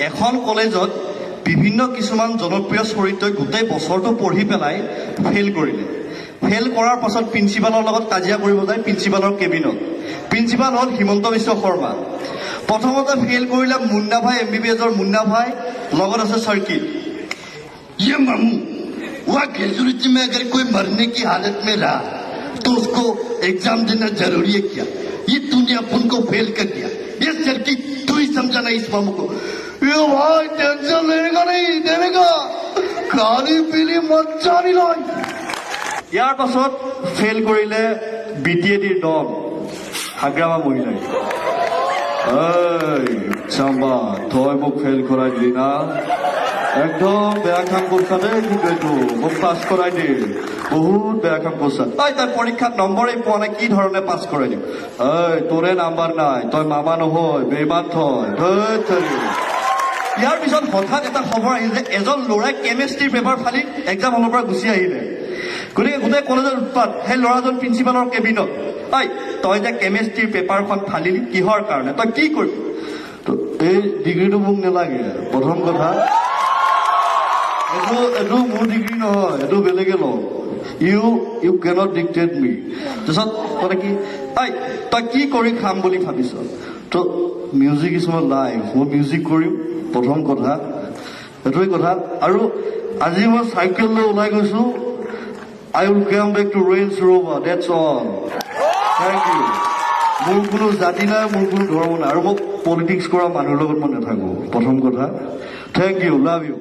এখন কলেজত বিভিন্ন কিছুমান জনপ্ৰিয় চৰিত্ৰই গোটেই বছৰটো পঢ়ি পেলাই ফেইল কৰিলে। ফেইল কৰাৰ পাছত প্ৰিন্সিপালৰ লগত কাজিয়া কৰিব যায় প্ৰিন্সিপালৰ কেবিনত। প্ৰিন্সিপাল হ'ল হিমন্ত বিশ্ব শৰ্মা। প্ৰথমতে ফেইল কৰিলে মুন্না ভাই, MBBSৰ মুন্না ভাই, লগত আছে চাৰ্কিট। ये मामू वहाँ ग्रेजुएटी में अगर कोई मरने की हालत में रहा तो उसको एग्जाम देना जरूरी है क्या? ये तूने अपन को फेल कर दिया। ये सर्किट तू ही समझाना इस मामू को। ये भाई टेंशन लेने नहीं देने का, खाली पीली मच्छा नहीं लाई। ইয়াৰ পাছত ফেইল কৰিলে BTADৰ দল হাগ্ৰামা মহিলাই। চাম্বা তই মোক ফেইল কৰাই দিলি না, একদম বেয়া কাম কৰিছা দেই, কিন্তু এইটো মোক পাছ কৰাই দে, বহুত বেয়া কাম কৰিছা। তই পৰীক্ষাত নম্বৰেই পোৱা নাই, কি ধৰণে পাছ কৰাই দিম? তোৰে নাম্বাৰ নাই, তই মামা নহয়, বেইমান থয়। ইয়াৰ পিছত হঠাৎ এটা খবৰ আহিল যে এজন ল'ৰাই কেমেষ্ট্ৰিৰ পেপাৰ ফালি এক্সাম হলৰ পৰা গুচি আহিলে। গতিকে গোটেই কলেজৰ উৎপাত। সেই ল'ৰাজন প্ৰিন্সিপালৰ কেবিনত। তই যে কেমেষ্ট্ৰিৰ পেপাৰখন ফালিলি কিহৰ কাৰণে, তই কি কৰিবি? এই ডিগ্ৰীটো মোক নালাগে। প্ৰথম কথা, এইটো মোৰ ডিগ্ৰী নহয়, এইটো বেলেগে লওঁ। ইউ কেনট ডিক্টেট মি। তাৰপিছত মানে কি, তই কি কৰি খাম বুলি ভাবিছ? তো মিউজিক ইজ মাই লাইফ, মই মিউজিক কৰিম। প্ৰথম কথা এইটোৱে কথা। আৰু আজি মই চাইকেল লৈ ওলাই গৈছো। I will come back to Range Rover, that's all. Thank you. মোৰ কোনো জাতি নাই, মোৰ কোনো ধৰ্ম নাই, আৰু মোক পলিটিক্স কৰা মানুহৰ লগত মই নাথাকো। প্ৰথম কথা, থেংক ইউ, লাভ ইউ।